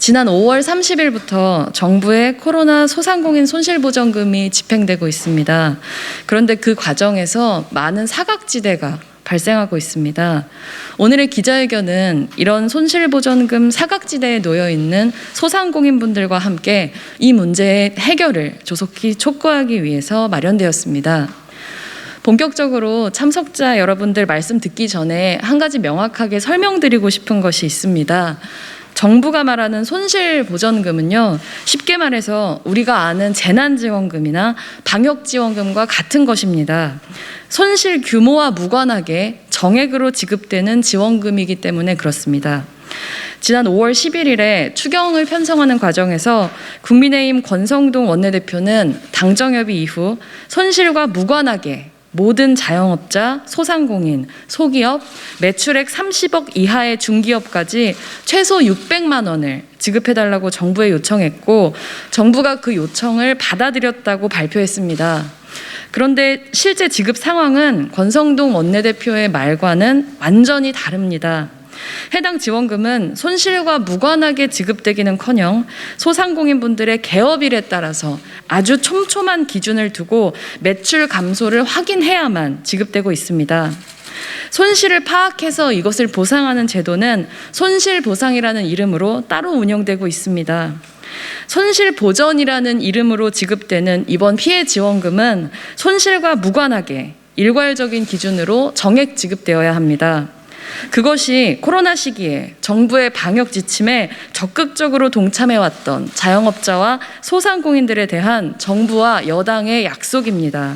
지난 5월 30일부터 정부의 코로나 소상공인 손실보전금이 집행되고 있습니다. 그런데 그 과정에서 많은 사각지대가 발생하고 있습니다. 오늘의 기자회견은 이런 손실보전금 사각지대에 놓여 있는 소상공인분들과 함께 이 문제의 해결을 조속히 촉구하기 위해서 마련되었습니다. 본격적으로 참석자 여러분들 말씀 듣기 전에 한 가지 명확하게 설명드리고 싶은 것이 있습니다. 정부가 말하는 손실보전금은요, 쉽게 말해서 우리가 아는 재난지원금이나 방역지원금과 같은 것입니다. 손실 규모와 무관하게 정액으로 지급되는 지원금이기 때문에 그렇습니다. 지난 5월 11일에 추경을 편성하는 과정에서 국민의힘 권성동 원내대표는 당정협의 이후 손실과 무관하게 모든 자영업자, 소상공인, 소기업, 매출액 30억 이하의 중기업까지 최소 600만 원을 지급해달라고 정부에 요청했고 정부가 그 요청을 받아들였다고 발표했습니다. 그런데 실제 지급 상황은 권성동 원내대표의 말과는 완전히 다릅니다. 해당 지원금은 손실과 무관하게 지급되기는커녕 소상공인분들의 개업일에 따라서 아주 촘촘한 기준을 두고 매출 감소를 확인해야만 지급되고 있습니다. 손실을 파악해서 이것을 보상하는 제도는 손실보상이라는 이름으로 따로 운영되고 있습니다. 손실보전이라는 이름으로 지급되는 이번 피해 지원금은 손실과 무관하게 일괄적인 기준으로 정액 지급되어야 합니다. 그것이 코로나 시기에 정부의 방역 지침에 적극적으로 동참해왔던 자영업자와 소상공인들에 대한 정부와 여당의 약속입니다.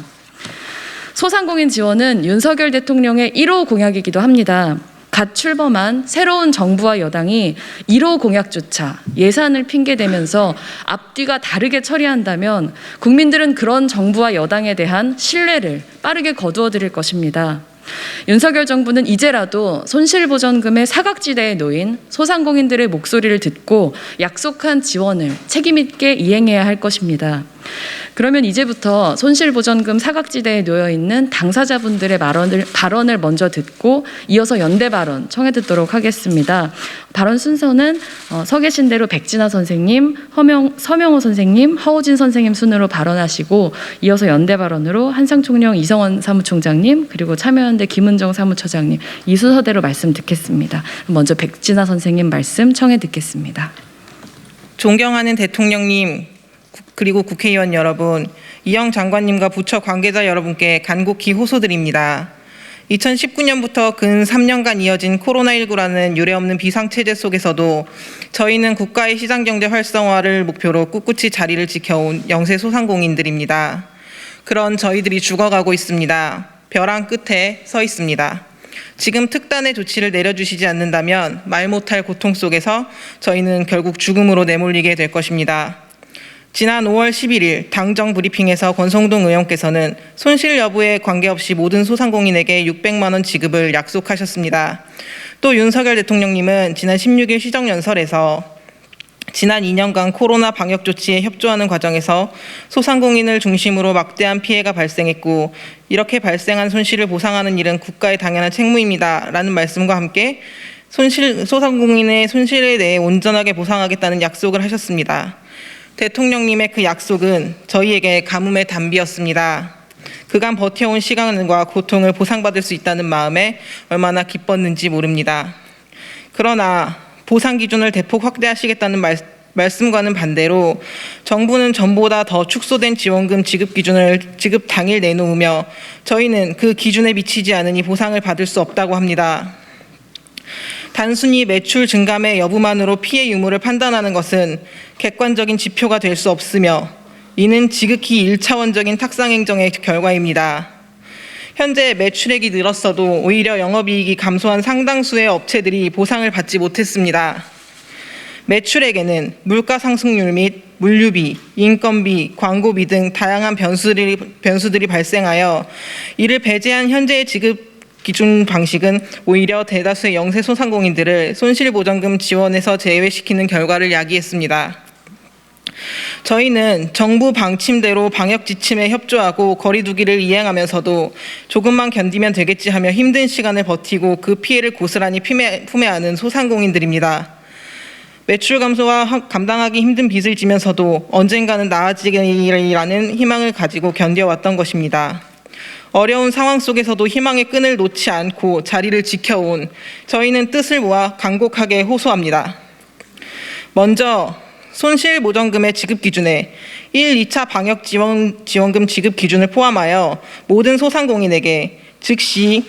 소상공인 지원은 윤석열 대통령의 1호 공약이기도 합니다. 갓 출범한 새로운 정부와 여당이 1호 공약조차 예산을 핑계대면서 앞뒤가 다르게 처리한다면 국민들은 그런 정부와 여당에 대한 신뢰를 빠르게 거두어 드릴 것입니다. 윤석열 정부는 이제라도 손실보전금의 사각지대에 놓인 소상공인들의 목소리를 듣고 약속한 지원을 책임 있게 이행해야 할 것입니다. 그러면 이제부터 손실보전금 사각지대에 놓여 있는 당사자분들의 발언을 먼저 듣고 이어서 연대 발언 청해 듣도록 하겠습니다. 발언 순서는 서 계신 대로 백진아 선생님, 서명호 선생님, 허우진 선생님 순으로 발언하시고 이어서 연대 발언으로 한상총령 이성원 사무총장님 그리고 참여연대 김은정 사무처장님 이 순서대로 말씀 듣겠습니다. 먼저 백진아 선생님 말씀 청해 듣겠습니다. 존경하는 대통령님 그리고 국회의원 여러분, 이영 장관님과 부처 관계자 여러분께 간곡히 호소드립니다. 2019년부터 근 3년간 이어진 코로나19라는 유례없는 비상체제 속에서도 저희는 국가의 시장경제 활성화를 목표로 꿋꿋이 자리를 지켜온 영세 소상공인들입니다. 그런 저희들이 죽어가고 있습니다. 벼랑 끝에 서 있습니다. 지금 특단의 조치를 내려주시지 않는다면 말 못할 고통 속에서 저희는 결국 죽음으로 내몰리게 될 것입니다. 지난 5월 11일 당정 브리핑에서 권성동 의원께서는 손실 여부에 관계없이 모든 소상공인에게 600만 원 지급을 약속하셨습니다. 또 윤석열 대통령님은 지난 16일 시정연설에서 지난 2년간 코로나 방역 조치에 협조하는 과정에서 소상공인을 중심으로 막대한 피해가 발생했고 이렇게 발생한 손실을 보상하는 일은 국가의 당연한 책무입니다. 라는 말씀과 함께 소상공인의 손실에 대해 온전하게 보상하겠다는 약속을 하셨습니다. 대통령님의 그 약속은 저희에게 가뭄의 단비였습니다. 그간 버텨온 시간과 고통을 보상받을 수 있다는 마음에 얼마나 기뻤는지 모릅니다. 그러나 보상 기준을 대폭 확대하시겠다는 말씀과는 반대로 정부는 전보다 더 축소된 지원금 지급 기준을 지급 당일 내놓으며 저희는 그 기준에 미치지 않으니 보상을 받을 수 없다고 합니다. 단순히 매출 증감의 여부만으로 피해 유무를 판단하는 것은 객관적인 지표가 될 수 없으며 이는 지극히 1차원적인 탁상행정의 결과입니다. 현재 매출액이 늘었어도 오히려 영업이익이 감소한 상당수의 업체들이 보상을 받지 못했습니다. 매출액에는 물가 상승률 및 물류비, 인건비, 광고비 등 다양한 변수들이 발생하여 이를 배제한 현재의 지급 기준 방식은 오히려 대다수의 영세 소상공인들을 손실보전금 지원에서 제외시키는 결과를 야기했습니다. 저희는 정부 방침대로 방역 지침에 협조하고 거리 두기를 이행하면서도 조금만 견디면 되겠지 하며 힘든 시간을 버티고 그 피해를 고스란히 품에 안은 소상공인들입니다. 매출 감소와 감당하기 힘든 빚을 지면서도 언젠가는 나아지리라는 희망을 가지고 견뎌왔던 것입니다. 어려운 상황 속에서도 희망의 끈을 놓지 않고 자리를 지켜온 저희는 뜻을 모아 간곡하게 호소합니다. 먼저 손실보전금의 지급 기준에 1, 2차 방역지원금 지급 기준을 포함하여 모든 소상공인에게 즉시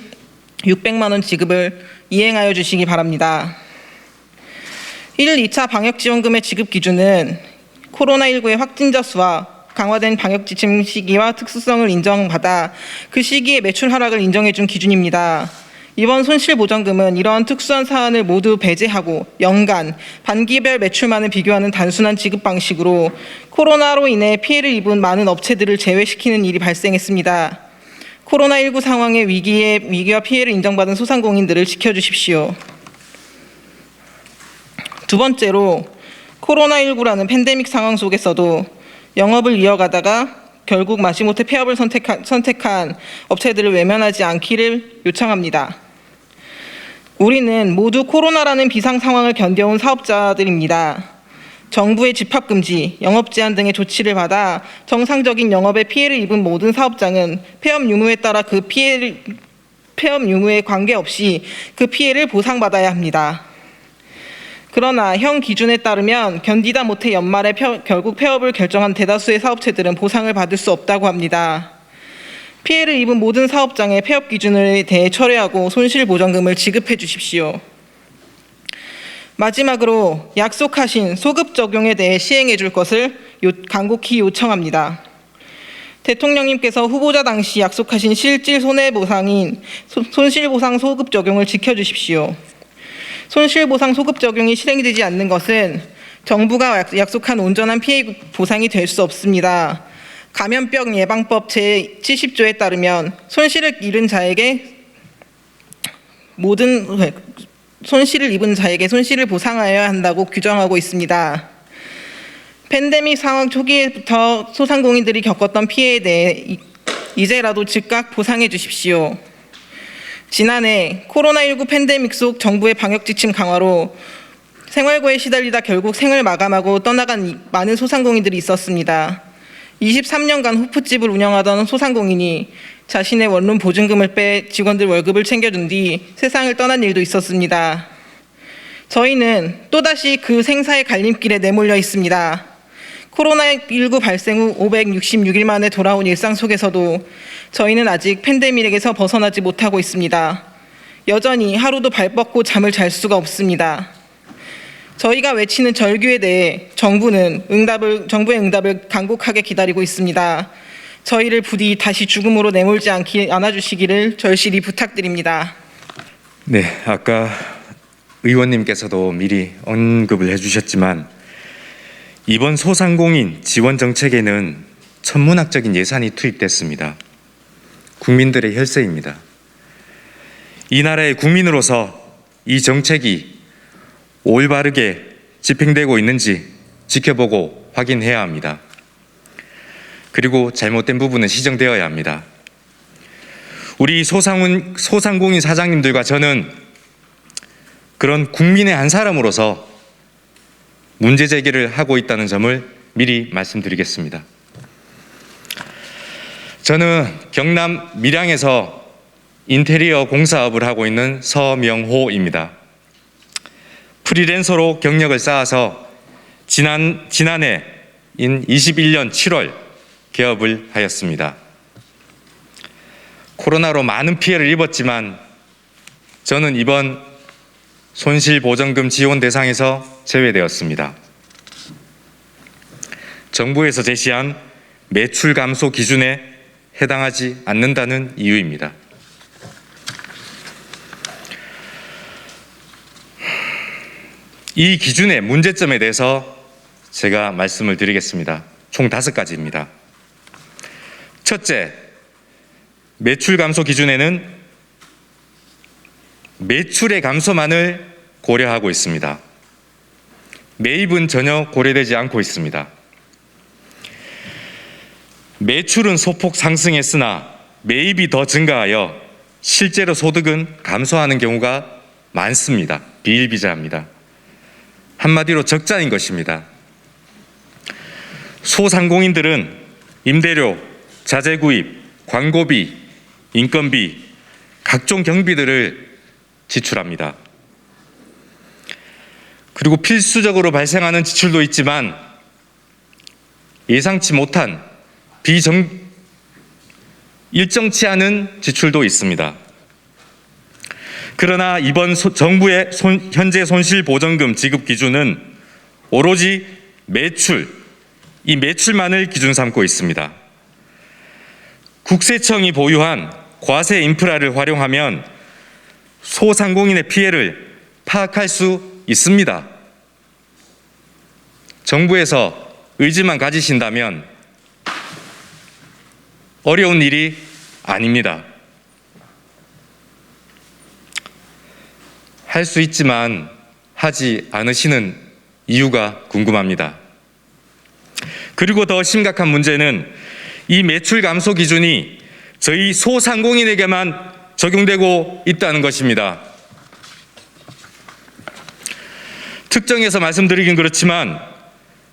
600만 원 지급을 이행하여 주시기 바랍니다. 1, 2차 방역지원금의 지급 기준은 코로나19의 확진자 수와 강화된 방역지침 시기와 특수성을 인정받아 그 시기의 매출 하락을 인정해준 기준입니다. 이번 손실보전금은 이러한 특수한 사안을 모두 배제하고 연간, 반기별 매출만을 비교하는 단순한 지급 방식으로 코로나로 인해 피해를 입은 많은 업체들을 제외시키는 일이 발생했습니다. 코로나19 상황의 위기와 피해를 인정받은 소상공인들을 지켜주십시오. 두 번째로 코로나19라는 팬데믹 상황 속에서도 영업을 이어가다가 결국 마지못해 폐업을 선택한 업체들을 외면하지 않기를 요청합니다. 우리는 모두 코로나라는 비상 상황을 견뎌온 사업자들입니다. 정부의 집합금지, 영업제한 등의 조치를 받아 정상적인 영업에 피해를 입은 모든 사업장은 폐업 유무에 따라 폐업 유무에 관계없이 그 피해를 보상받아야 합니다. 그러나 현 기준에 따르면 견디다 못해 연말에 결국 폐업을 결정한 대다수의 사업체들은 보상을 받을 수 없다고 합니다. 피해를 입은 모든 사업장의 폐업 기준에 대해 철회하고 손실보전금을 지급해 주십시오. 마지막으로 약속하신 소급 적용에 대해 시행해 줄 것을 간곡히 요청합니다. 대통령님께서 후보자 당시 약속하신 실질 손해보상인 손실보상 소급 적용을 지켜주십시오. 손실보상 소급 적용이 실행되지 않는 것은 정부가 약속한 온전한 피해 보상이 될 수 없습니다. 감염병 예방법 제70조에 따르면 손실을 입은 자에게 손실을 보상하여야 한다고 규정하고 있습니다. 팬데믹 상황 초기에부터 소상공인들이 겪었던 피해에 대해 이제라도 즉각 보상해 주십시오. 지난해 코로나19 팬데믹 속 정부의 방역지침 강화로 생활고에 시달리다 결국 생을 마감하고 떠나간 많은 소상공인들이 있었습니다. 23년간 호프집을 운영하던 소상공인이 자신의 원룸 보증금을 빼 직원들 월급을 챙겨준 뒤 세상을 떠난 일도 있었습니다. 저희는 또다시 그 생사의 갈림길에 내몰려 있습니다. 코로나19 발생 후 566일 만에 돌아온 일상 속에서도 저희는 아직 팬데믹에서 벗어나지 못하고 있습니다. 여전히 하루도 발 뻗고 잠을 잘 수가 없습니다. 저희가 외치는 절규에 대해 정부의 응답을 간곡하게 기다리고 있습니다. 저희를 부디 다시 죽음으로 내몰지 않아주시기를 절실히 부탁드립니다. 네, 아까 의원님께서도 미리 언급을 해주셨지만 이번 소상공인 지원 정책에는 천문학적인 예산이 투입됐습니다. 국민들의 혈세입니다. 이 나라의 국민으로서 이 정책이 올바르게 집행되고 있는지 지켜보고 확인해야 합니다. 그리고 잘못된 부분은 시정되어야 합니다. 우리 소상공인 사장님들과 저는 그런 국민의 한 사람으로서 문제 제기를 하고 있다는 점을 미리 말씀드리겠습니다. 저는 경남 밀양에서 인테리어 공사업을 하고 있는 서명호입니다. 프리랜서로 경력을 쌓아서 지난해인 21년 7월 개업을 하였습니다. 코로나로 많은 피해를 입었지만 저는 이번 손실보전금 지원 대상에서 제외되었습니다. 정부에서 제시한 매출 감소 기준에 해당하지 않는다는 이유입니다. 이 기준의 문제점에 대해서 제가 말씀을 드리겠습니다. 총 5가지입니다. 첫째, 매출 감소 기준에는 매출의 감소만을 고려하고 있습니다. 매입은 전혀 고려되지 않고 있습니다. 매출은 소폭 상승했으나 매입이 더 증가하여 실제로 소득은 감소하는 경우가 많습니다. 비일비재합니다. 한마디로 적자인 것입니다. 소상공인들은 임대료, 자재 구입, 광고비, 인건비, 각종 경비들을 지출합니다. 그리고 필수적으로 발생하는 지출도 있지만 예상치 못한 일정치 않은 지출도 있습니다. 그러나 이번 정부의 현재 손실보전금 지급 기준은 오로지 이 매출만을 기준 삼고 있습니다. 국세청이 보유한 과세 인프라를 활용하면 소상공인의 피해를 파악할 수 있습니다. 정부에서 의지만 가지신다면 어려운 일이 아닙니다. 할 수 있지만 하지 않으시는 이유가 궁금합니다. 그리고 더 심각한 문제는 이 매출 감소 기준이 저희 소상공인에게만 적용되고 있다는 것입니다. 특정해서 말씀드리긴 그렇지만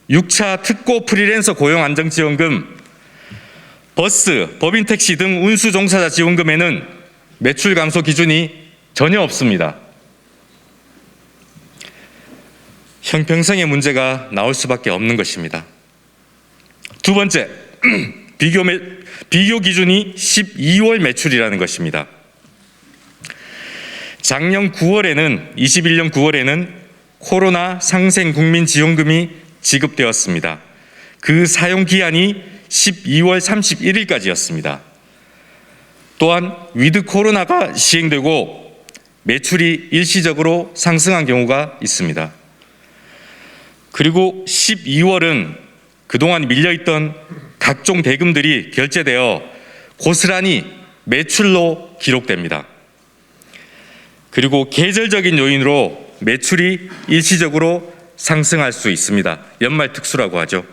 6차 특고 프리랜서 고용 안정지원금, 버스, 법인 택시 등 운수 종사자 지원금에는 매출 감소 기준이 전혀 없습니다. 형평성의 문제가 나올 수밖에 없는 것입니다. 두 번째, 비교 기준이 12월 매출이라는 것입니다. 작년 9월에는 21년 9월에는 코로나 상생 국민 지원금이 지급되었습니다. 그 사용 기한이 12월 31일까지였습니다. 또한 위드 코로나가 시행되고 매출이 일시적으로 상승한 경우가 있습니다. 그리고 12월은 그동안 밀려있던 각종 대금들이 결제되어 고스란히 매출로 기록됩니다. 그리고 계절적인 요인으로 매출이 일시적으로 상승할 수 있습니다. 연말 특수라고 하죠.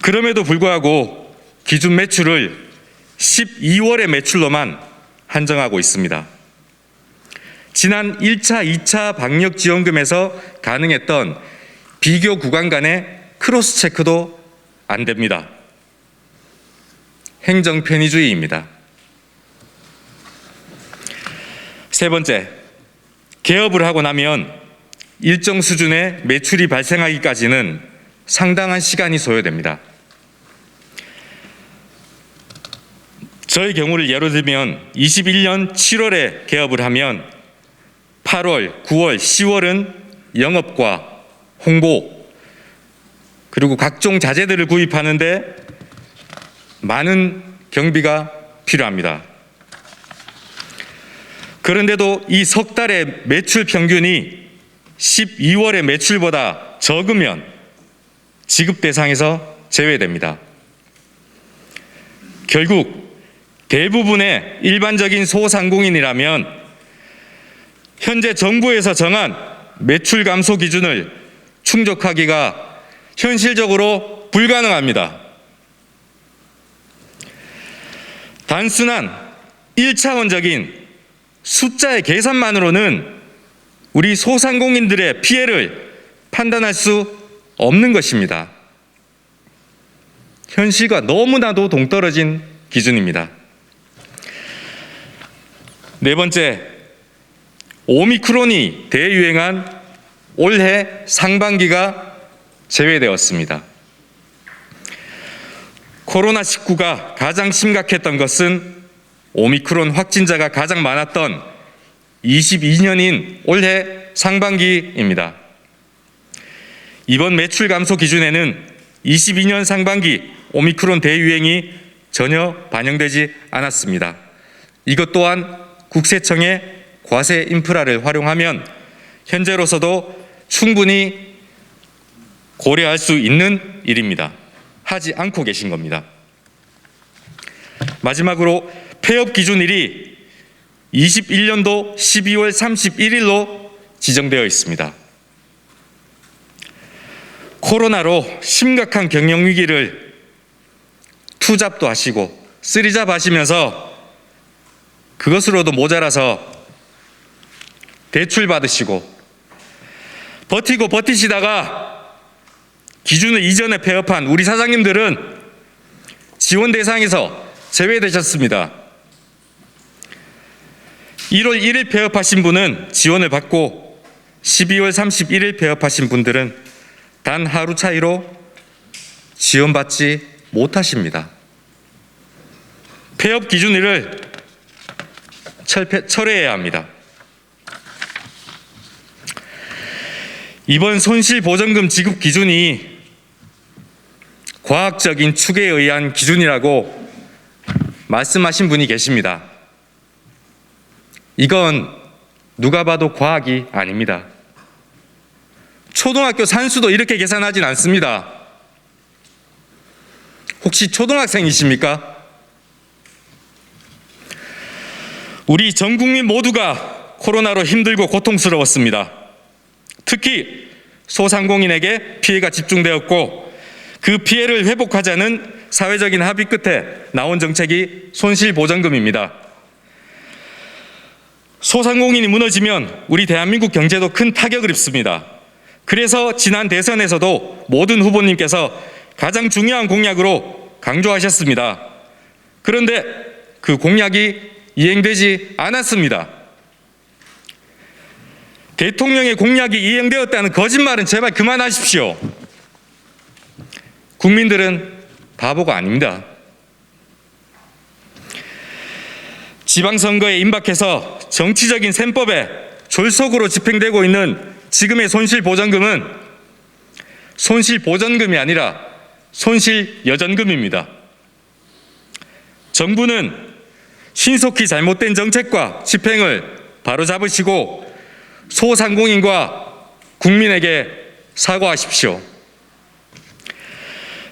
그럼에도 불구하고 기준 매출을 12월의 매출로만 한정하고 있습니다. 지난 1차, 2차 방역 지원금에서 가능했던 비교 구간 간의 크로스 체크도 안 됩니다. 행정 편의주의입니다. 세 번째, 개업을 하고 나면 일정 수준의 매출이 발생하기까지는 상당한 시간이 소요됩니다. 저의 경우를 예로 들면 21년 7월에 개업을 하면 8월, 9월, 10월은 영업과 홍보 그리고 각종 자재들을 구입하는데 많은 경비가 필요합니다. 그런데도 이 석 달의 매출 평균이 12월의 매출보다 적으면 지급 대상에서 제외됩니다. 결국 대부분의 일반적인 소상공인이라면 현재 정부에서 정한 매출 감소 기준을 충족하기가 현실적으로 불가능합니다. 단순한 1차원적인 숫자의 계산만으로는 우리 소상공인들의 피해를 판단할 수 없는 것입니다. 현실과 너무나도 동떨어진 기준입니다. 네 번째, 오미크론이 대유행한 올해 상반기가 제외되었습니다. 코로나19가 가장 심각했던 것은 오미크론 확진자가 가장 많았던 22년인 올해 상반기입니다. 이번 매출 감소 기준에는 22년 상반기 오미크론 대유행이 전혀 반영되지 않았습니다. 이것 또한 국세청의 과세 인프라를 활용하면 현재로서도 충분히 고려할 수 있는 일입니다. 하지 않고 계신 겁니다. 마지막으로 폐업 기준일이 21년도 12월 31일로 지정되어 있습니다. 코로나로 심각한 경영 위기를 투잡도 하시고 쓰리잡 하시면서 그것으로도 모자라서 대출 받으시고 버티고 버티시다가 기준을 이전에 폐업한 우리 사장님들은 지원 대상에서 제외되셨습니다. 1월 1일 폐업하신 분은 지원을 받고 12월 31일 폐업하신 분들은 단 하루 차이로 지원받지 못하십니다. 폐업 기준일을 철회해야 합니다. 이번 손실보전금 지급 기준이 과학적인 추계에 의한 기준이라고 말씀하신 분이 계십니다. 이건 누가 봐도 과학이 아닙니다. 초등학교 산수도 이렇게 계산하진 않습니다. 혹시 초등학생이십니까? 우리 전 국민 모두가 코로나로 힘들고 고통스러웠습니다. 특히 소상공인에게 피해가 집중되었고 그 피해를 회복하자는 사회적인 합의 끝에 나온 정책이 손실보전금입니다. 소상공인이 무너지면 우리 대한민국 경제도 큰 타격을 입습니다. 그래서 지난 대선에서도 모든 후보님께서 가장 중요한 공약으로 강조하셨습니다. 그런데 그 공약이 이행되지 않았습니다. 대통령의 공약이 이행되었다는 거짓말은 제발 그만하십시오. 국민들은 바보가 아닙니다. 지방선거에 임박해서 정치적인 셈법에 졸속으로 집행되고 있는 지금의 손실보전금은 손실보전금이 아니라 손실여전금입니다. 정부는 신속히 잘못된 정책과 집행을 바로잡으시고 소상공인과 국민에게 사과하십시오.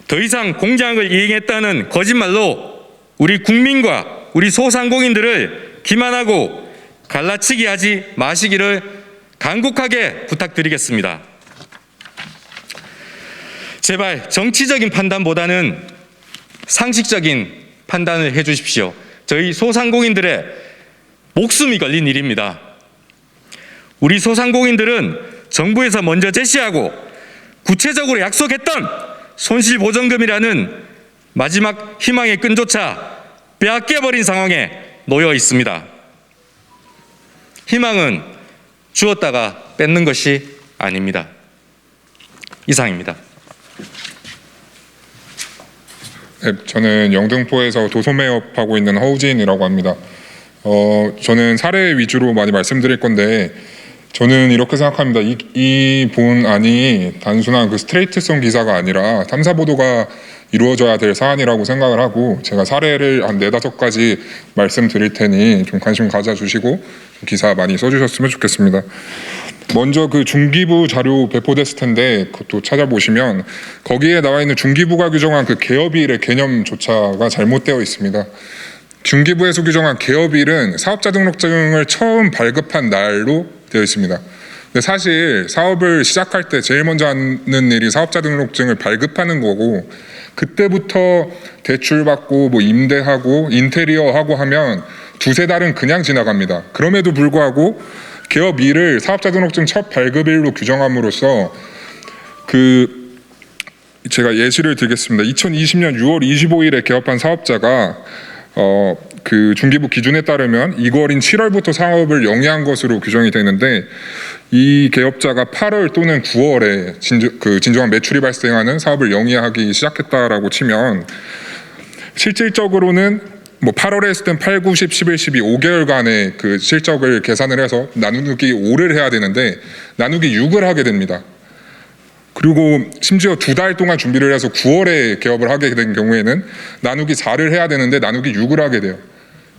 더 이상 공약을 이행했다는 거짓말로 우리 국민과 우리 소상공인들을 기만하고 갈라치기 하지 마시기를 간곡하게 부탁드리겠습니다. 제발 정치적인 판단보다는 상식적인 판단을 해 주십시오. 저희 소상공인들의 목숨이 걸린 일입니다. 우리 소상공인들은 정부에서 먼저 제시하고 구체적으로 약속했던 손실보전금이라는 마지막 희망의 끈조차 빼앗겨버린 상황에 놓여 있습니다. 희망은 주었다가 뺏는 것이 아닙니다. 이상입니다. 네, 저는 영등포에서 도소매업하고 있는 허우진이라고 합니다. 저는 사례 위주로 많이 말씀드릴 건데 저는 이렇게 생각합니다. 이 본안이 단순한 그 스트레이트성 기사가 아니라 탐사 보도가 이루어져야 될 사안이라고 생각을 하고 제가 사례를 한 4-5가지 말씀드릴 테니 좀 관심 가져주시고 기사 많이 써주셨으면 좋겠습니다. 먼저 그 중기부 자료 배포됐을 텐데 그것도 찾아보시면 거기에 나와 있는 중기부가 규정한 그 개업일의 개념조차가 잘못되어 있습니다. 중기부에서 규정한 개업일은 사업자 등록증을 처음 발급한 날로 되어 있습니다. 근데 사실 사업을 시작할 때 제일 먼저 하는 일이 사업자 등록증을 발급하는 거고 그때부터 대출받고 뭐 임대하고 인테리어 하고 하면 2-3달은 그냥 지나갑니다. 그럼에도 불구하고 개업일을 사업자 등록증 첫 발급일로 규정함으로써 제가 예시를 들겠습니다. 2020년 6월 25일에 개업한 사업자가 그 중기부 기준에 따르면 2월인 7월부터 사업을 영위한 것으로 규정이 되는데 이 개업자가 8월 또는 9월에 진정한 매출이 발생하는 사업을 영위하기 시작했다라고 치면 실질적으로는 뭐 8월에 했을 땐 8, 9, 10, 11, 12 5개월간의 그 실적을 계산을 해서 나누기 5를 해야 되는데 나누기 6을 하게 됩니다. 그리고 심지어 2달 동안 준비를 해서 9월에 개업을 하게 된 경우에는 나누기 4를 해야 되는데 나누기 6을 하게 돼요.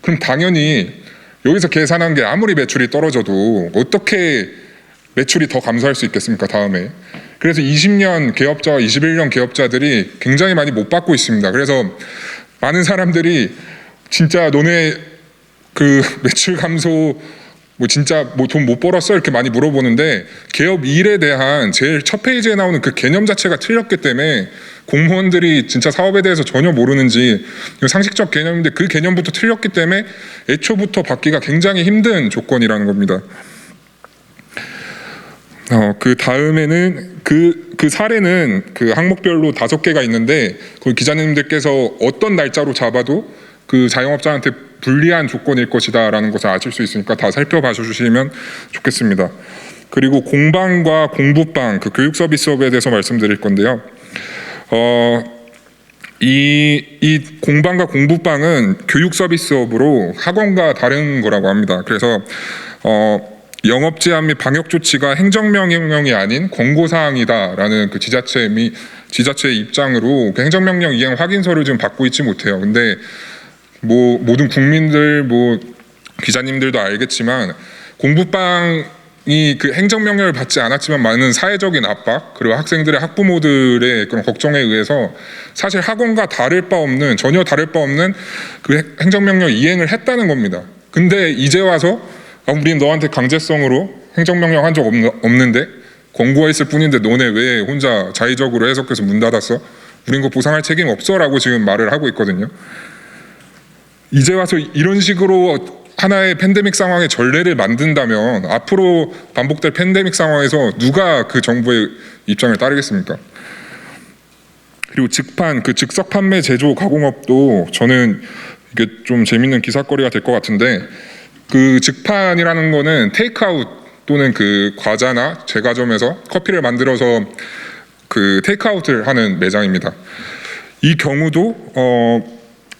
그럼 당연히 여기서 계산한 게 아무리 매출이 떨어져도 어떻게 매출이 더 감소할 수 있겠습니까, 다음에. 그래서 20년 개업자와 21년 개업자들이 굉장히 많이 못 받고 있습니다. 그래서 많은 사람들이 진짜 너네 그 매출 감소 뭐 진짜 뭐 돈 못 벌었어? 이렇게 많이 물어보는데 개업일에 대한 제일 첫 페이지에 나오는 그 개념 자체가 틀렸기 때문에 공무원들이 진짜 사업에 대해서 전혀 모르는지 상식적 개념인데 그 개념부터 틀렸기 때문에 애초부터 받기가 굉장히 힘든 조건이라는 겁니다. 그 다음에는 그 사례는 그 항목별로 5개가 있는데 그 기자님들께서 어떤 날짜로 잡아도 그 자영업자한테 불리한 조건일 것이다라는 것을 아실 수 있으니까 다 살펴봐 주시면 좋겠습니다. 그리고 공방과 공부방, 그 교육 서비스업에 대해서 말씀드릴 건데요. 이 공방과 공부방은 교육 서비스업으로 학원과 다른 거라고 합니다. 그래서 영업 제한 및 방역 조치가 행정명령이 아닌 권고사항이다라는 그 지자체의 입장으로 그 행정명령 이행 확인서를 지금 받고 있지 못해요. 근데 뭐 모든 국민들 기자님들도 알겠지만 공부방이 그 행정명령을 받지 않았지만 많은 사회적인 압박 그리고 학생들의 학부모들의 그런 걱정에 의해서 사실 학원과 전혀 다를 바 없는 그 행정명령 이행을 했다는 겁니다. 근데 이제 와서 우린 너한테 강제성으로 행정명령 한 적 없는데 권고했을 뿐인데 너네 왜 혼자 자의적으로 해석해서 문 닫았어? 우린 그 보상할 책임 없어라고 지금 말을 하고 있거든요. 이제 와서 이런 식으로 하나의 팬데믹 상황의 전례를 만든다면 앞으로 반복될 팬데믹 상황에서 누가 그 정부의 입장을 따르겠습니까? 그리고 즉석 판매 제조 가공업도 저는 이게 좀 재밌는 기사거리가 될 것 같은데 그 즉판이라는 거는 테이크아웃 또는 그 과자나 제과점에서 커피를 만들어서 그 테이크아웃을 하는 매장입니다. 이 경우도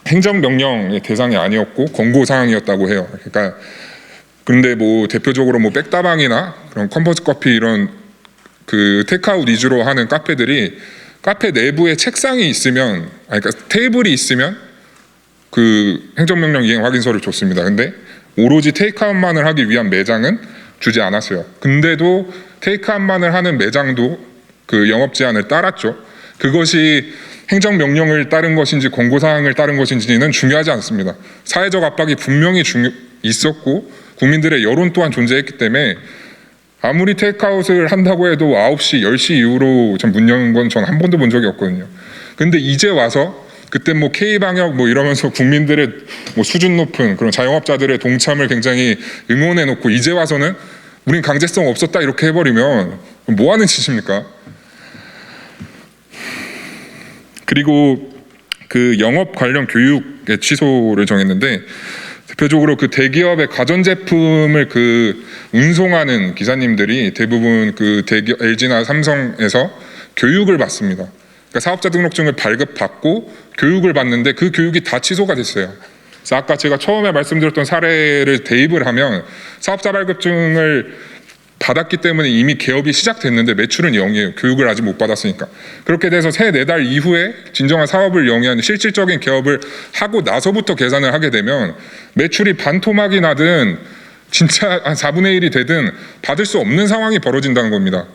행정명령의 대상이 아니었고 권고사항이었다고 해요. 그러니까 근데 대표적으로 백다방이나 그런 컴포트 커피 이런 그 테이크아웃 위주로 하는 카페들이 카페 내부에 책상이 있으면 그러니까 테이블이 있으면 그 행정명령 이행 확인서를 줬습니다. 근데 오로지 테이크아웃만을 하기 위한 매장은 주지 않았어요. 근데도 테이크아웃만을 하는 매장도 그 영업 제한을 따랐죠. 그것이 행정명령을 따른 것인지 권고사항을 따른 것인지는 중요하지 않습니다. 사회적 압박이 분명히 있었고 국민들의 여론 또한 존재했기 때문에 아무리 테이크아웃을 한다고 해도 9시, 10시 이후로 문 여는 건 전 한 번도 본 적이 없거든요. 근데 이제 와서 그때 K방역 이러면서 국민들의 수준 높은 그런 자영업자들의 동참을 굉장히 응원해 놓고 이제 와서는 우린 강제성 없었다 이렇게 해버리면 뭐 하는 짓입니까? 그리고 그 영업 관련 교육의 취소를 정했는데 대표적으로 그 대기업의 가전제품을 그 운송하는 기사님들이 대부분 그 LG나 삼성에서 교육을 받습니다. 그러니까 사업자 등록증을 발급받고 교육을 받는데 그 교육이 다 취소가 됐어요. 그래서 아까 제가 처음에 말씀드렸던 사례를 대입을 하면 사업자 발급증을 받았기 때문에 이미 개업이 시작됐는데 매출은 0이에요. 교육을 아직 못 받았으니까. 그렇게 돼서 3-4달 이후에 진정한 사업을 영위하는 실질적인 개업을 하고 나서부터 계산을 하게 되면 매출이 반토막이 나든 진짜 한 4분의 1이 되든 받을 수 없는 상황이 벌어진다는 겁니다.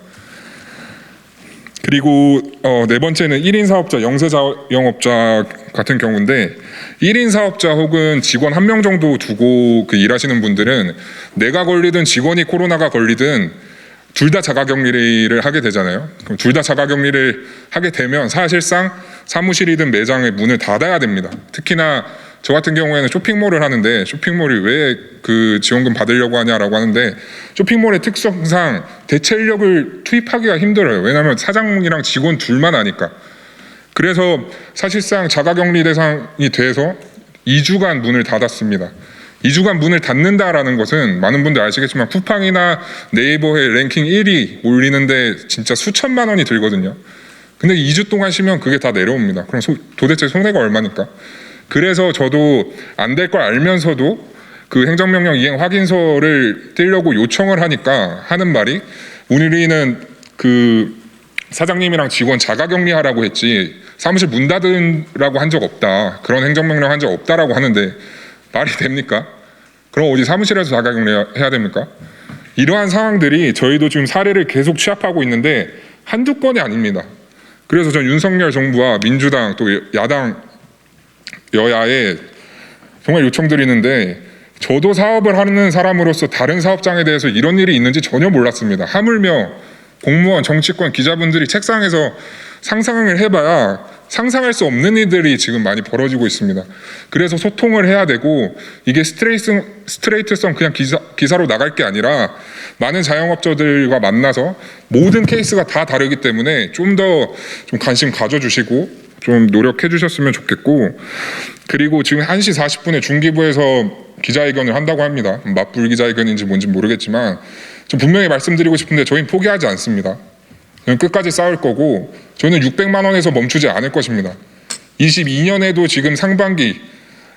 그리고 네 번째는 1인 사업자, 영세 자영업자 같은 경우인데 1인 사업자 혹은 직원 1명 정도 두고 일하시는 분들은 내가 걸리든 직원이 코로나가 걸리든 둘 다 자가격리를 하게 되잖아요. 그럼 둘 다 자가격리를 하게 되면 사실상 사무실이든 매장의 문을 닫아야 됩니다. 특히나 저 같은 경우에는 쇼핑몰을 하는데 쇼핑몰이 왜 그 지원금 받으려고 하냐라고 하는데 쇼핑몰의 특성상 대체 인력을 투입하기가 힘들어요. 왜냐하면 사장이랑 직원 둘만 하니까. 그래서 사실상 자가격리 대상이 돼서 2주간 문을 닫았습니다. 2주간 문을 닫는다라는 것은 많은 분들 아시겠지만 쿠팡이나 네이버에 랭킹 1위 올리는데 진짜 수천만 원이 들거든요. 근데 2주 동안 쉬면 그게 다 내려옵니다. 그럼 도대체 손해가 얼마니까? 그래서 저도 안 될 걸 알면서도 그 행정명령 이행 확인서를 떼려고 요청을 하니까 하는 말이 우리는 그 사장님이랑 직원 자가격리하라고 했지 사무실 문 닫으라고 한 적 없다. 그런 행정명령 한 적 없다라고 하는데 말이 됩니까? 그럼 어디 사무실에서 자가격리해야 됩니까? 이러한 상황들이 저희도 지금 사례를 계속 취합하고 있는데 한두 건이 아닙니다. 그래서 전 윤석열 정부와 민주당 또 야당 여야에 정말 요청드리는데 저도 사업을 하는 사람으로서 다른 사업장에 대해서 이런 일이 있는지 전혀 몰랐습니다. 하물며 공무원, 정치권, 기자분들이 책상에서 상상을 해봐야 상상할 수 없는 일들이 지금 많이 벌어지고 있습니다. 그래서 소통을 해야 되고 이게 스트레이트성 그냥 기사로 나갈 게 아니라 많은 자영업자들과 만나서 모든 케이스가 다 다르기 때문에 좀 더 좀 관심 가져주시고 좀 노력해 주셨으면 좋겠고, 그리고 지금 1시 40분에 중기부에서 기자회견을 한다고 합니다. 맞불 기자회견인지 뭔지 모르겠지만 좀 분명히 말씀드리고 싶은데 저희는 포기하지 않습니다. 저희는 끝까지 싸울 거고 저희는 600만 원에서 멈추지 않을 것입니다. 22년에도 지금 상반기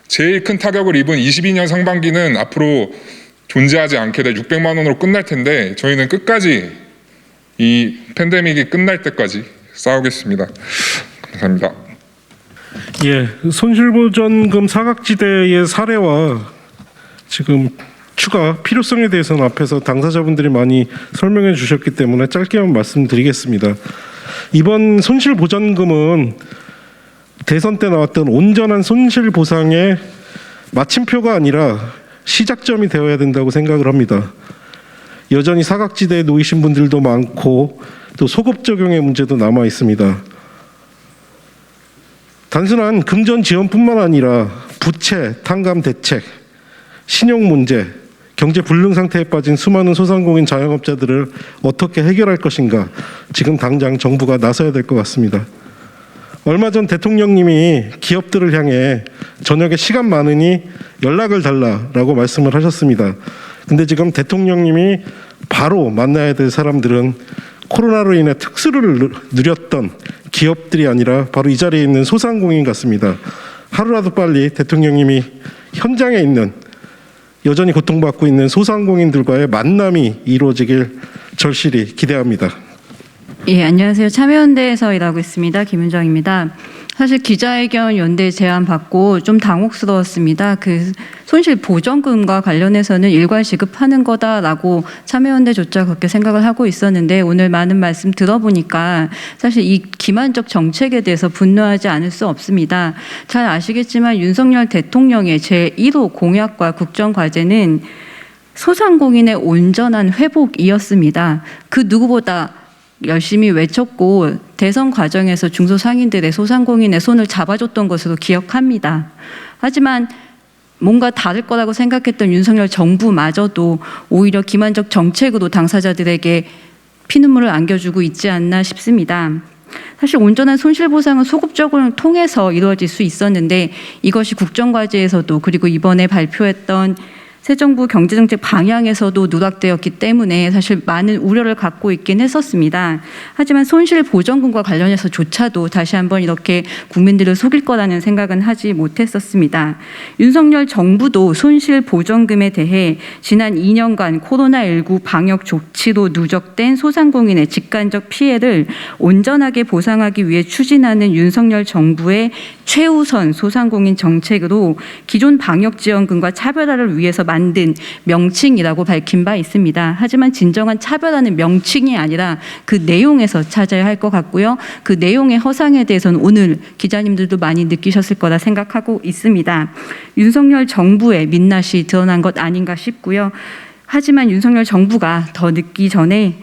제일 큰 타격을 입은 22년 상반기는 앞으로 존재하지 않게 돼 600만 원으로 끝날 텐데 저희는 끝까지 이 팬데믹이 끝날 때까지 싸우겠습니다. 감사합니다. 예, 손실보전금 사각지대의 사례와 지금 추가 필요성에 대해서는 앞에서 당사자분들이 많이 설명해 주셨기 때문에 짧게만 말씀드리겠습니다. 이번 손실보전금은 대선 때 나왔던 온전한 손실보상의 마침표가 아니라 시작점이 되어야 된다고 생각을 합니다. 여전히 사각지대에 놓이신 분들도 많고 또 소급 적용의 문제도 남아 있습니다. 단순한 금전 지원뿐만 아니라 부채, 탕감 대책, 신용 문제, 경제 불능 상태에 빠진 수많은 소상공인 자영업자들을 어떻게 해결할 것인가 지금 당장 정부가 나서야 될 것 같습니다. 얼마 전 대통령님이 기업들을 향해 저녁에 시간 많으니 연락을 달라라고 말씀을 하셨습니다. 근데 지금 대통령님이 바로 만나야 될 사람들은 코로나로 인해 특수를 누렸던 기업들이 아니라 바로 이 자리에 있는 소상공인 같습니다. 하루라도 빨리 대통령님이 현장에 있는 여전히 고통받고 있는 소상공인들과의 만남이 이루어지길 절실히 기대합니다. 예, 안녕하세요. 참여연대에서 일하고 있습니다. 김윤정입니다. 사실 기자회견 연대 제안 받고 좀 당혹스러웠습니다. 그 손실 보전금과 관련해서는 일괄 지급하는 거다라고 참여연대조차 그렇게 생각을 하고 있었는데 오늘 많은 말씀 들어보니까 사실 이 기만적 정책에 대해서 분노하지 않을 수 없습니다. 잘 아시겠지만 윤석열 대통령의 제1호 공약과 국정과제는 소상공인의 온전한 회복이었습니다. 그 누구보다 열심히 외쳤고 대선 과정에서 중소상인들의 소상공인의 손을 잡아줬던 것으로 기억합니다. 하지만 뭔가 다를 거라고 생각했던 윤석열 정부마저도 오히려 기만적 정책으로 당사자들에게 피눈물을 안겨주고 있지 않나 싶습니다. 사실 온전한 손실보상은 소급적으로 통해서 이루어질 수 있었는데 이것이 국정과제에서도 그리고 이번에 발표했던 새 정부 경제정책 방향에서도 누락되었기 때문에 사실 많은 우려를 갖고 있긴 했었습니다. 하지만 손실보전금과 관련해서조차도 다시 한번 이렇게 국민들을 속일 거라는 생각은 하지 못했었습니다. 윤석열 정부도 손실보전금에 대해 지난 2년간 코로나19 방역 조치로 누적된 소상공인의 직간접 피해를 온전하게 보상하기 위해 추진하는 윤석열 정부의 최우선 소상공인 정책으로 기존 방역지원금과 차별화를 위해서 만든 명칭이라고 밝힌 바 있습니다. 하지만 진정한 차별화는 명칭이 아니라 그 내용에서 찾아야 할 것 같고요. 그 내용의 허상에 대해서는 오늘 기자님들도 많이 느끼셨을 거라 생각하고 있습니다. 윤석열 정부의 민낯이 드러난 것 아닌가 싶고요. 하지만 윤석열 정부가 더 늦기 전에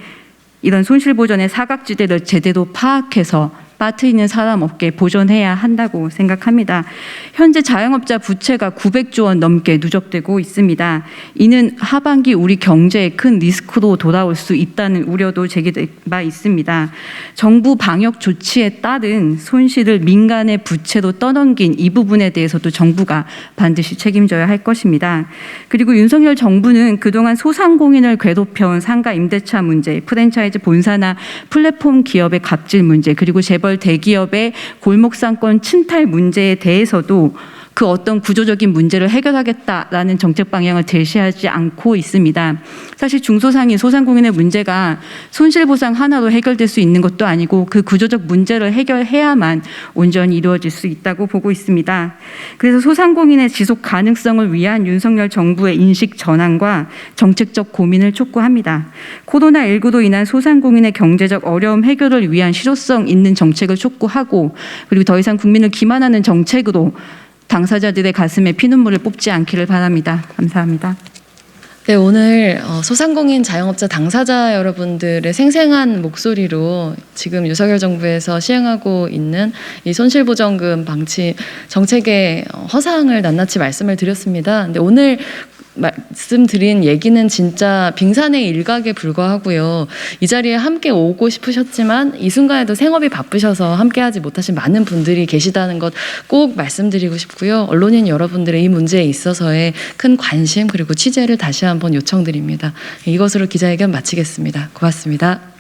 이런 손실보전의 사각지대를 제대로 파악해서 빠트리는 사람 없게 보존해야 한다고 생각합니다. 현재 자영업자 부채가 900조 원 넘게 누적되고 있습니다. 이는 하반기 우리 경제에 큰 리스크로 돌아올 수 있다는 우려도 제기된 바 있습니다. 정부 방역 조치에 따른 손실을 민간의 부채로 떠넘긴 이 부분에 대해서도 정부가 반드시 책임져야 할 것입니다. 그리고 윤석열 정부는 그동안 소상공인을 괴롭혀온 상가 임대차 문제, 프랜차이즈 본사나 플랫폼 기업의 갑질 문제, 그리고 재벌 대기업의 골목상권 침탈 문제에 대해서도 그 어떤 구조적인 문제를 해결하겠다라는 정책 방향을 제시하지 않고 있습니다. 사실 중소상인, 소상공인의 문제가 손실보상 하나로 해결될 수 있는 것도 아니고 그 구조적 문제를 해결해야만 온전히 이루어질 수 있다고 보고 있습니다. 그래서 소상공인의 지속 가능성을 위한 윤석열 정부의 인식 전환과 정책적 고민을 촉구합니다. 코로나19로 인한 소상공인의 경제적 어려움 해결을 위한 실효성 있는 정책을 촉구하고 그리고 더 이상 국민을 기만하는 정책으로 당사자들의 가슴에 피눈물을 뽑지 않기를 바랍니다. 감사합니다. 네, 오늘 소상공인 자영업자 당사자 여러분들의 생생한 목소리로 지금 윤석열 정부에서 시행하고 있는 이 손실보전금 방치 정책의 허상을 낱낱이 말씀을 드렸습니다. 근데 오늘 말씀드린 얘기는 진짜 빙산의 일각에 불과하고요. 이 자리에 함께 오고 싶으셨지만 이 순간에도 생업이 바쁘셔서 함께하지 못하신 많은 분들이 계시다는 것 꼭 말씀드리고 싶고요. 언론인 여러분들의 이 문제에 있어서의 큰 관심 그리고 취재를 다시 한번 요청드립니다. 이것으로 기자회견 마치겠습니다. 고맙습니다.